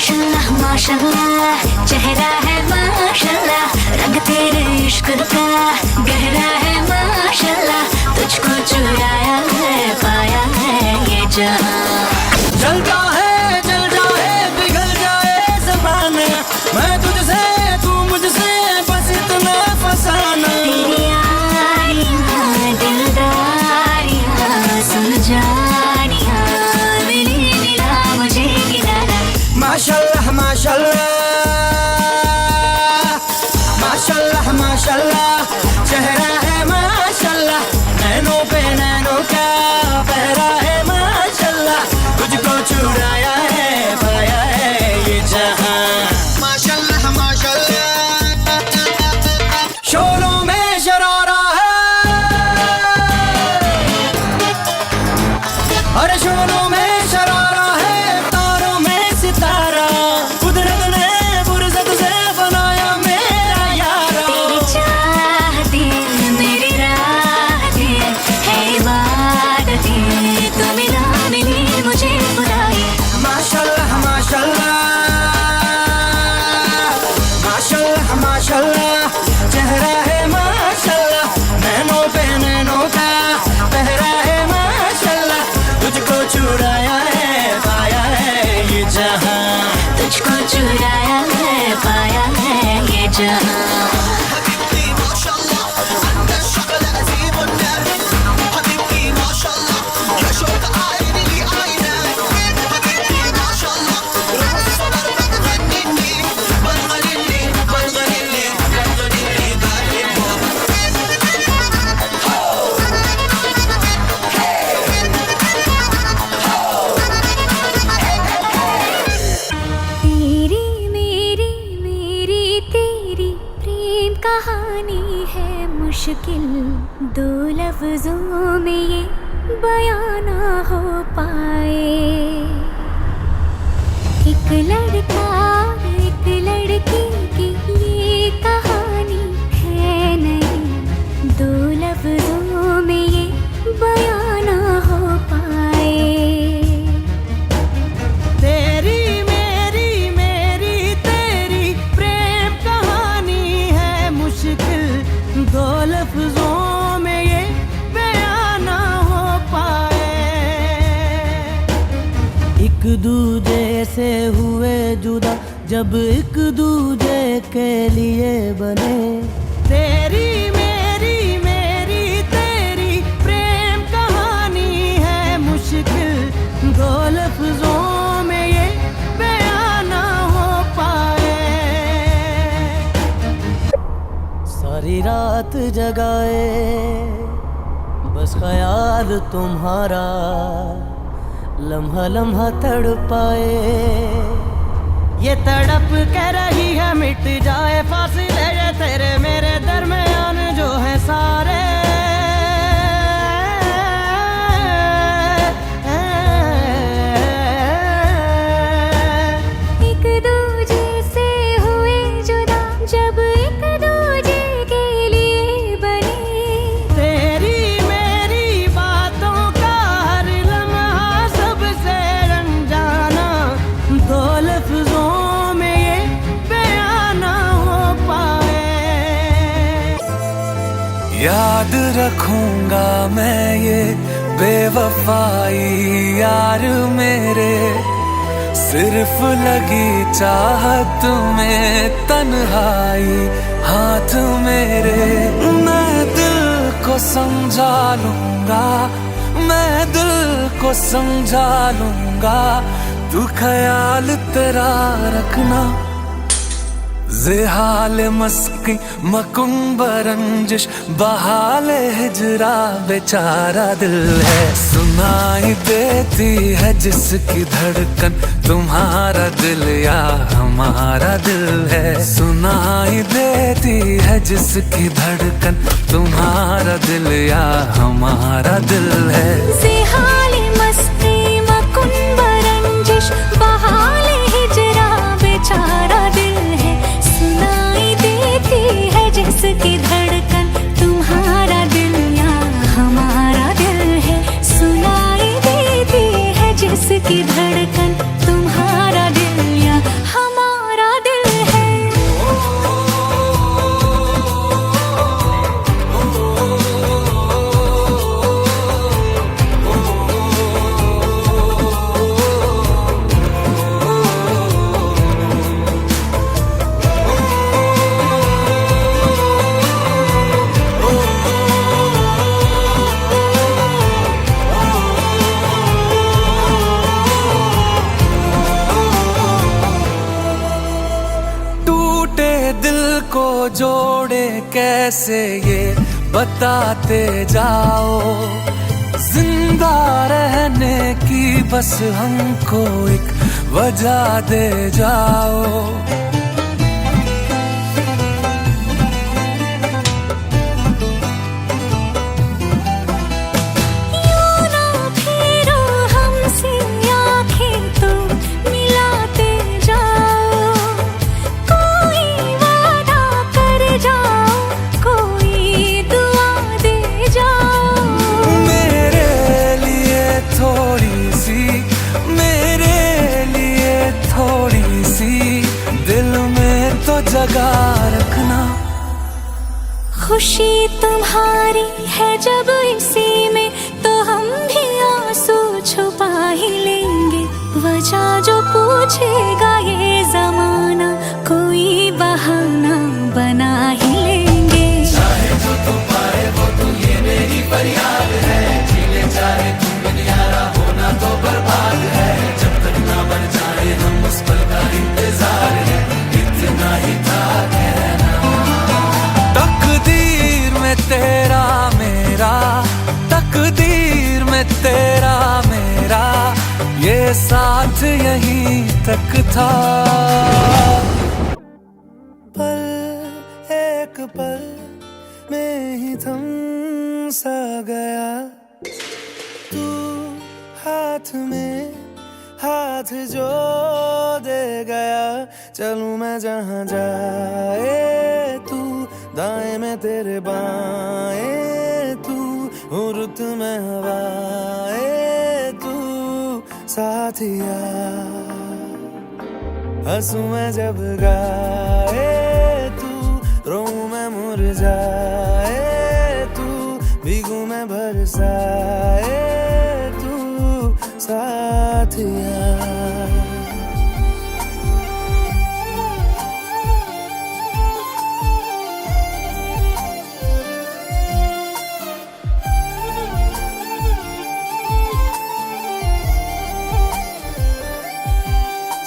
माशाल्लाह माशाल्लाह चेहरा है माशाल्लाह, रंग तेरे इश्क का गहरा है माशाल्लाह, तुझको चुराया है पाया है ये जहां। जलता है जल जाए पिघल जाए ज़माना, मैं तुझसे तू मुझसे बस इतना फसाना। तेरी यारियां दिलदारियां सुलझानियां मिली मिला मुझे किनारा। माशाल्लाह माशाल्लाह माशाल्लाह माशाल्लाह चेहरा है माशाल्लाह, नैनों पे नैनों का पहरा है माशाल्लाह, तुझको चुराया है पाया है ये जहां। माशाल्लाह माशाल्लाह शोरों में शरारा है, अरे शोरों में शरारा है, तारों में सितारा, कुदरत ने फुर्सत से बनाया मेरा यारा। तेरी चाहतें मेरी राहतें है इबादतें, तू मिला मिली मुझे खुदाई। माशाल्लाह माशाल्लाह माशाल्लाह माशाल्लाह चेहरा है माशाल्लाह, नैनों पे नैनों का पहरा है माशाल्लाह, तुझको चुराया है पाया है ये जहां। तुझको चुराया है पाया है ये जहां। तेरी मेरी मेरी तेरी प्रेम कहानी है मुश्किल, दो लफ्जों में ये बयां ना हो पाए। एक लड़का एक लड़की की ये कहानी है नहीं, दो लफ्जों में ये बयां ना हो पाए। तेरी मेरी मेरी तेरी प्रेम कहानी है मुश्किल, दो लफ्जों में ये बयां ना हो पाए। एक दूजे से हुए जुदा जब एक दूजे के लिए बने, तेरी मेरी मेरी तेरी प्रेम कहानी है मुश्किल, दो लफ्जों में ये बयां ना हो पाए। सारी रात जगाए बस ख्याल तुम्हारा, लम्हा लम्हा तड़पाए, ये तड़प के रही है मिट जाए फासिले ये तेरे मेरे दरमियान जो है सारे। एक दूजे से हुए जुदा जब एक दूजे के लिए बने, तेरी मेरी बातों का हर लम्हा सबसे अनजाना, दो लफ्जों में ये बयां ना हो पाए। याद रखूंगा मैं ये बेवफाई यार मेरे, सिर्फ लगी चाहत में तन्हाई हाथ मेरे। मैं दिल को समझा लूंगा, मैं दिल को समझा लूंगा, तू ख्याल तेरा रखना। ज़ेहाल मस्की मकुंब रंजिश बहाल हिजरा बेचारा दिल है, सुनाई देती है जिसकी धड़कन तुम्हारा दिल या हमारा दिल है। सुनाई देती है जिसकी धड़कन तुम्हारा दिल या हमारा दिल है। ज़ेहाल मस्ती मकुंब रंजिश बहाल हिजरा बेचारा दिल है, सुनाई देती है जिसकी धड़कन तुम्हारा दिल या हमारा दिल है। सुनाई देती है जिसकी धड़कन तुम्हारा दिल या जोड़े कैसे ये बताते जाओ, जिंदा रहने की बस हमको एक वजह दे जाओ। जगा रखना खुशी तुम्हारी है जब इसी में, तो हम भी आंसू छुपा ही लेंगे। वजह जो पूछेगा ये जमाना, कोई बहाना बना ही लेंगे। चाहे जो तू पाए वो तू, ये मेरी फरियाद है। जीने चाहे तू बिन यारा, होना तो बर्बाद है। जब तक ना बन जाए हम, उस पल का इंतजार है। इतना ही था कहना। तकदीर में तेरा मेरा, तकदीर में तेरा मेरा, ये साथ यहीं तक था। पल एक पल में ही थम सा गया, तू हाथ में हाथ जो दे गया। चलूं मैं जहां जाए तू, दाएं में तेरे बाएं तू, रुत में हवाएं तू साथिया। हंसू मैं जब गाए तू, रोऊं मैं मुरझाए तू, भीगू मैं बरसाए तू साथिया।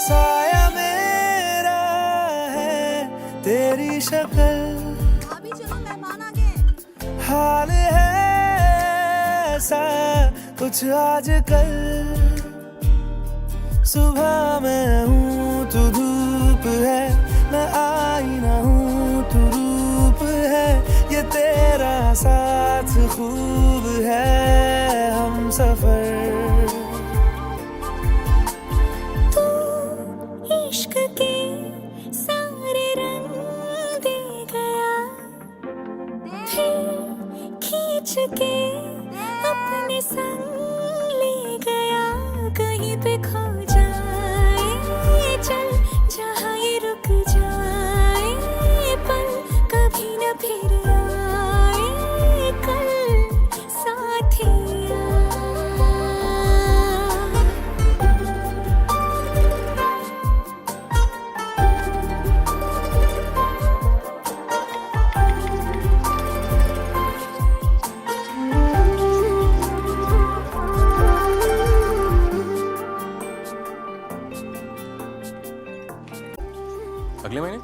साया मेरा है तेरी शक्ल, अभी चलो मेहमान आ गए। हाल है ऐसा कुछ आजकल। सुबह मैं हूँ तू धूप है, मैं आईना हूँ तू रूप है। ये तेरा साथ खूब है, हम सफर। इश्क के सारे रंग दे गया, फिर खींच के अपने संग ले गया। कहीं पे खो जाए चल, जहाँ ये रुक जाए पल, कभी न फिर आए कल साथिया। अगले महीने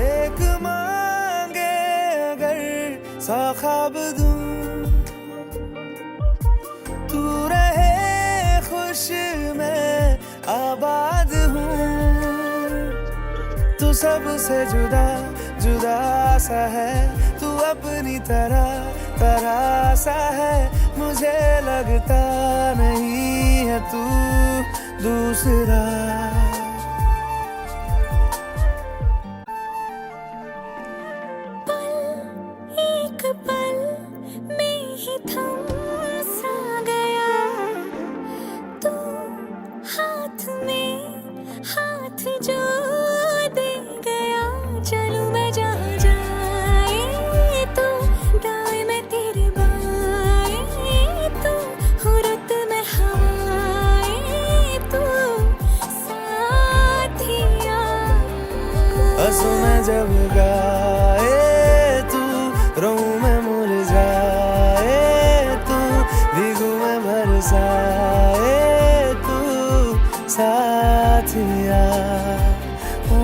एक मांगे अगर सा ख्वाब दूं, तू रहे खुश मैं आबाद हूँ। तू सबसे जुदा जुदा सा है, तू अपनी तरह तरह सा है। मुझे लगता नहीं है तू दूसरा। एक पल में ही थम सा गया, तू हाथ में हाथ जो दे गया। चलूं मैं जहाँ जाए तू, दाएं में तेरे बाएं तू, रुत में हवाएं तू साथिया। हंसू मैं जब गाए तू, रोऊं मैं मुरझाए तू, भीगू मैं बरसाए तू साथिया। ओ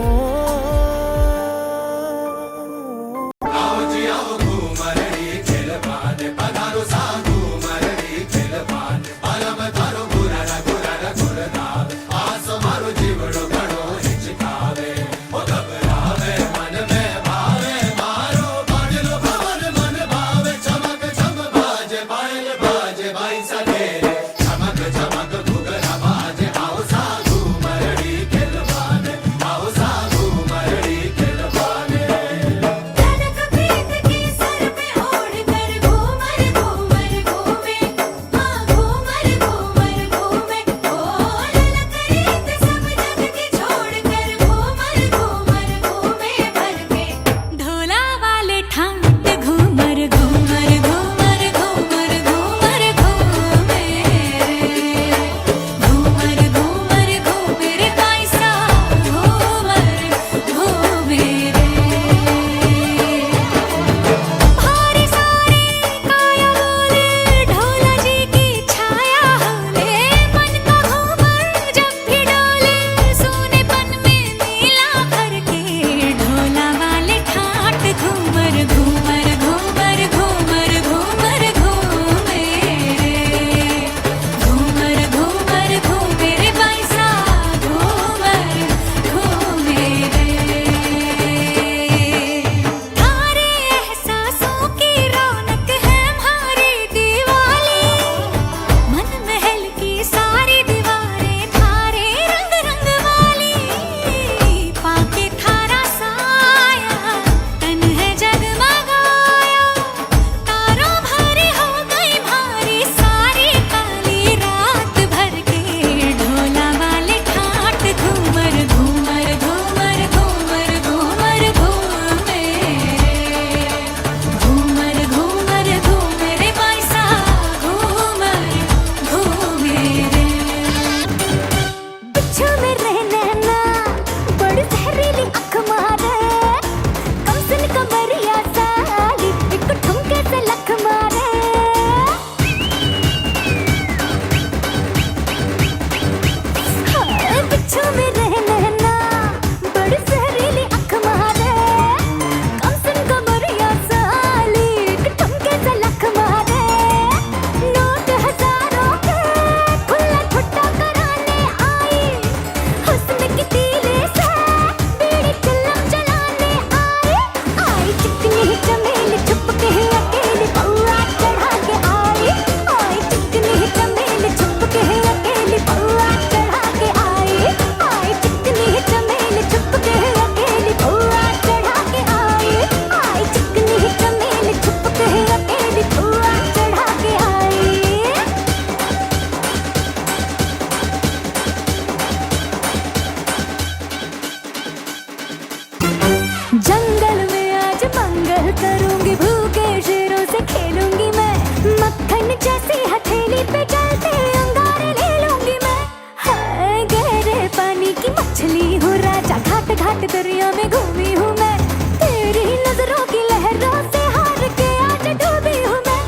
घाट दरिया में घूमी हूँ मैं, तेरी नजरों की लहरों से हार के आज डूबी हूँ मैं।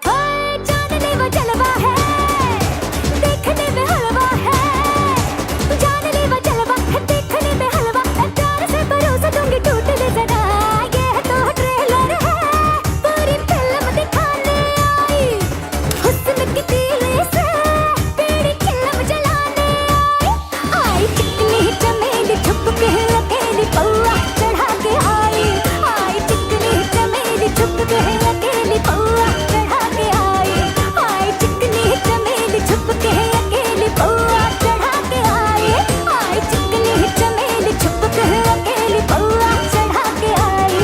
हाय जानने वो जलवा है, देखने में हलवा है, जानने वो जलवा है, देखने में हलवा है, प्यार से परोस दूंगी टूट ले जरा। ये तो ट्रेलर है, पूरी फिल्म दिखाने आई, हुस्न की तीली से तेरी चिलम जलाने आई। चिकनी चमेली छुप के अकेली पौआ चढ़ा के आई, आई चिकनी चमेली छुप के अकेली पौआ चढ़ा के आई, आई चिकनी चमेली छुप के अकेली पौआ चढ़ा के आई, आई चिकनी चमेली छुप के अकेली पौआ चढ़ा के आई।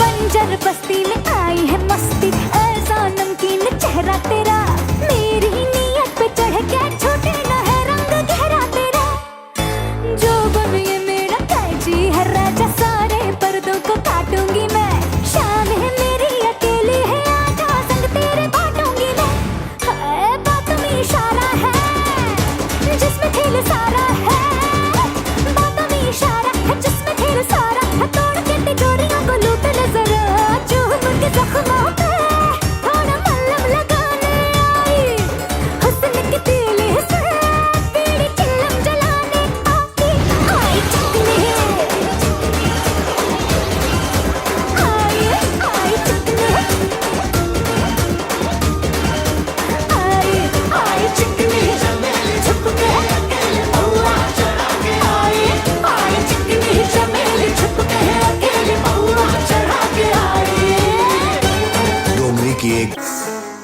बंजर बस्ती में आई है मस्ती, ऐसा नमकीन चेहरा तेरा, मेरी नीयत पे चढ़ के छोटे न है रंग गहरा तेरा। जो बन ये मेरा कैची है राजा, सारे पर्दों को काटूंगी मैं, शान है मेरी अकेली है, आजा संग तेरे बांटूंगी मैं। है बातों में इशारा है, जिसमें खेल सारा है, बातों में इशारा है, जिसमें खेल सारा है, तोड़ के तिजोरियों को लूट ले जरा, चूम के जख्मों पे थोड़ा मलहम लगाने आई, हुस्न की तीली से तेरी चिलम जलाने आई, आई चिकनी आई, आई चिकनी आई, आई चिकनी छुप के अकेले पौआ चढ़ा के आई, आई चिकनी चमेली छुप के अकेले पौआ चढ़ा के आई। डोंगरी की एक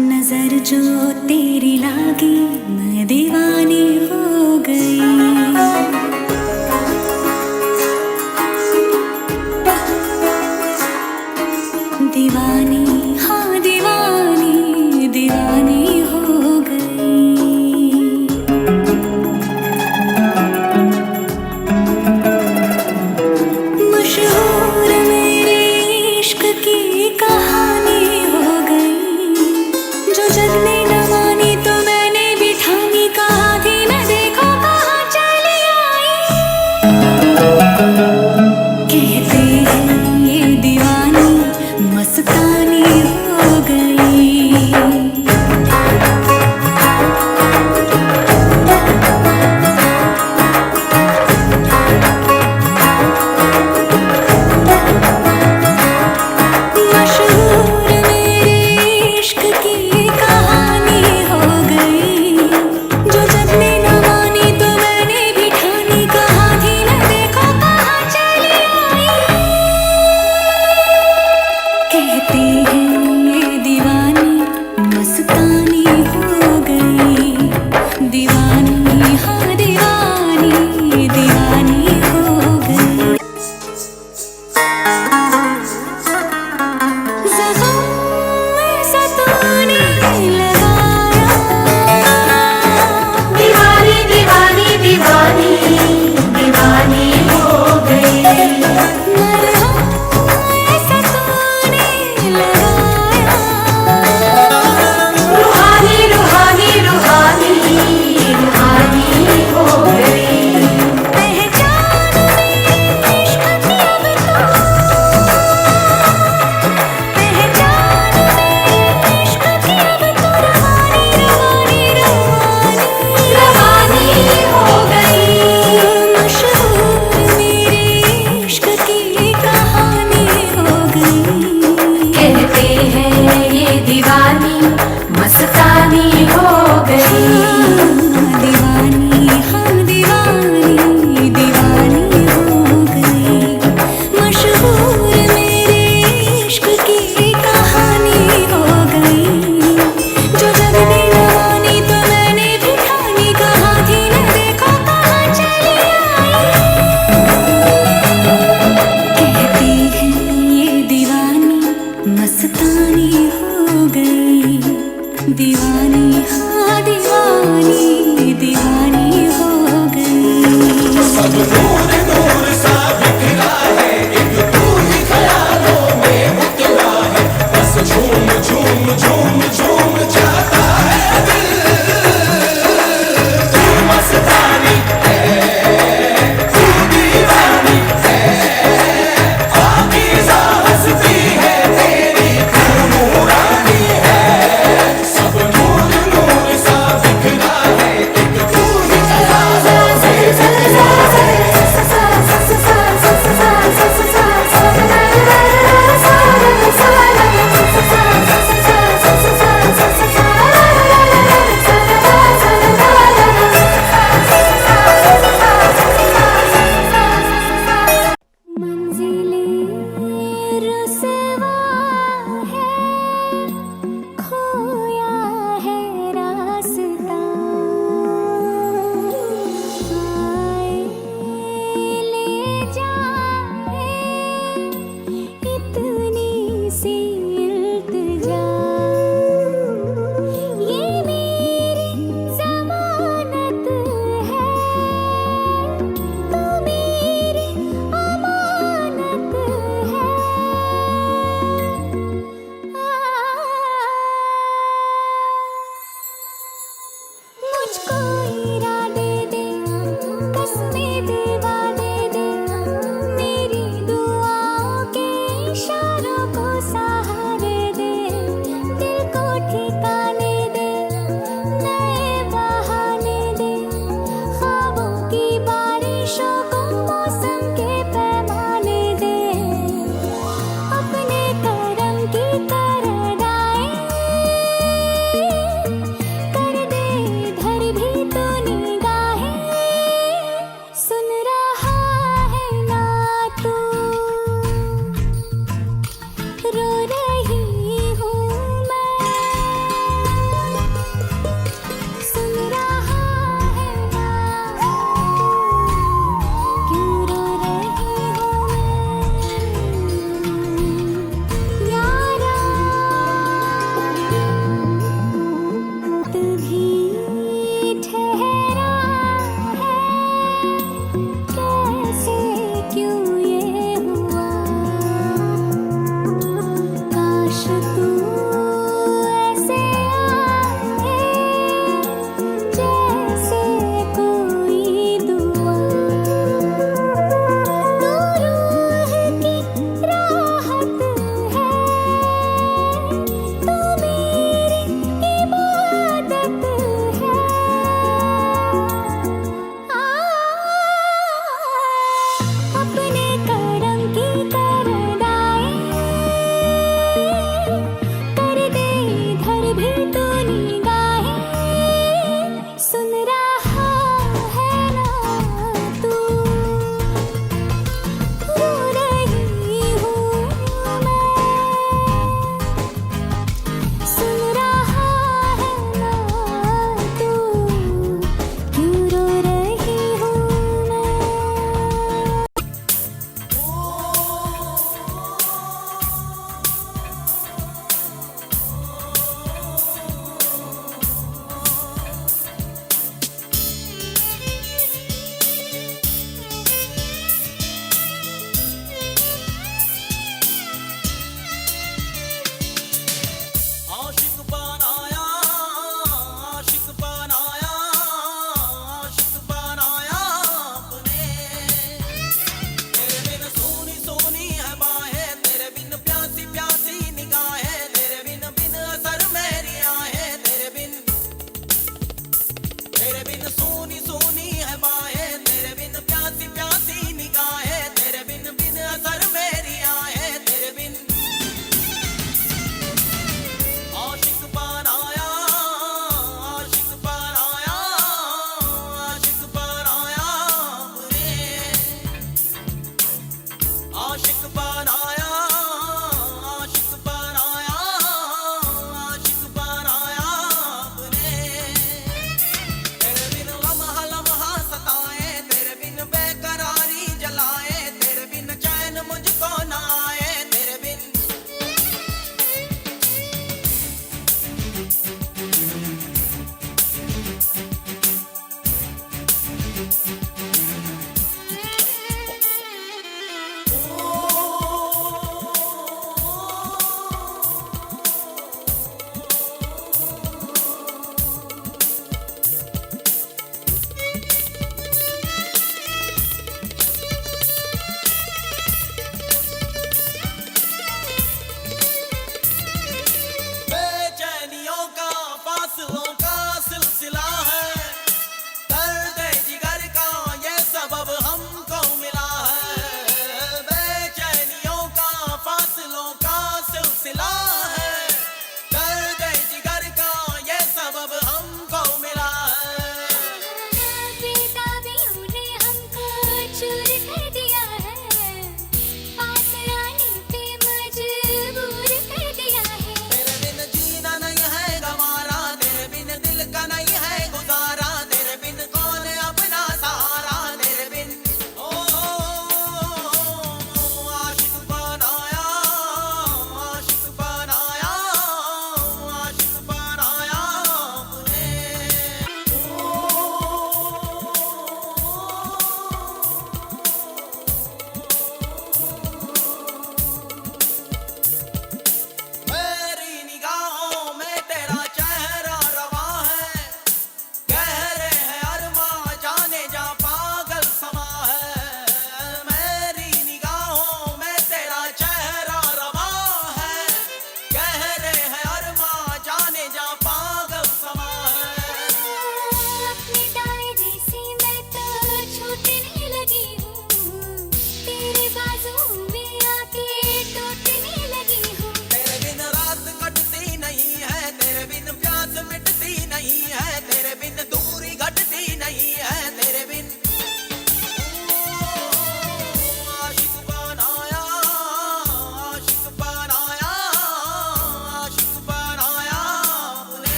नजर जो तेरी लागी मैं दीवानी हो गई, दीवानी हाँ दीवानी, दीवानी हो गई। मशहूर मेरे इश्क की कहानी हो गई, जो जग ने न मानी तो मैंने भी ठानी, कहा थी मैं देखो कहाँ चली आई। कहते हैं ये दीवानी मस्तानी हो गई। मशहूर मेरे इश्क की कहानी हो गई, जो जग ने न मानी तो मैंने भी ठानी, कहा थी मैं देखो कहाँ चली आई। कहते हैं ये दीवानी मस्तानी हो गई, दीवानी हाँ दीवानी, दीवानी हो गई। ज़ख्म ऐसा तूने लगाया, दीवानी दीवानी दीवानी, दीवानी हो गई। मरहम ऐसा तूने लगाया, रूहानी रूहानी रूहानी, रूहानी हो गई। पहचान मेरी इश्क की अब तो, पहचान मेरी इश्क की अब तो, रवानी रवानी रवानी हो गई। मशहूर मेरे इश्क की कहानी हो गई। कहते हैं ये दीवानी मस्तानी हो गई, दीवानी हाँ दीवानी, दीवानी हो गई। मशहूर मेरे इश्क की कहानी हो गई, जो जग ने न मानी तो मैंने भी ठानी, कहा थी मैं देखो कहाँ चली आई। कहती है ये दीवानी मस्तानी हो गई, दीवानी हाँ दीवानी, दीवानी हो गई। सब नूर नूर सा बिखरा है, एक तू ही ख्यालों में उतरा है, बस झूम झूम झूम झूम जाता है।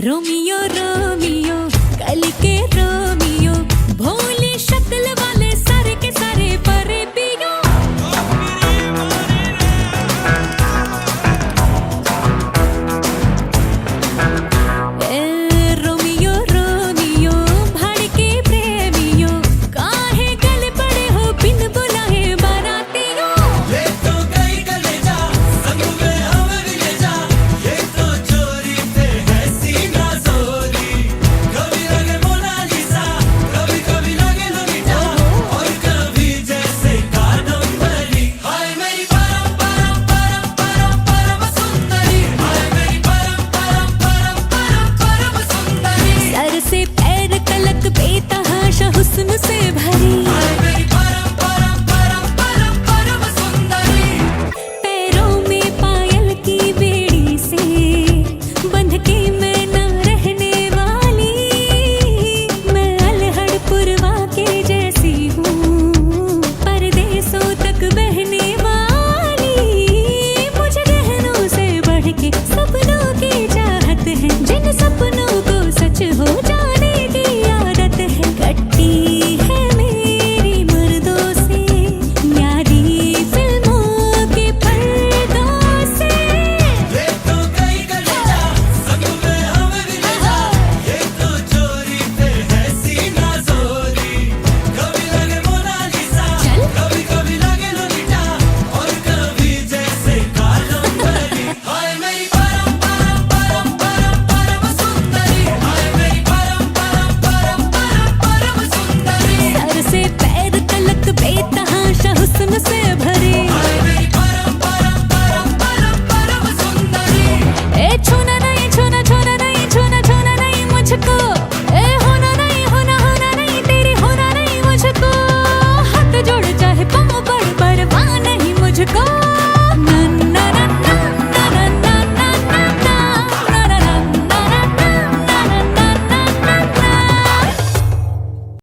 रोमियो रोमियो कल के रोमियो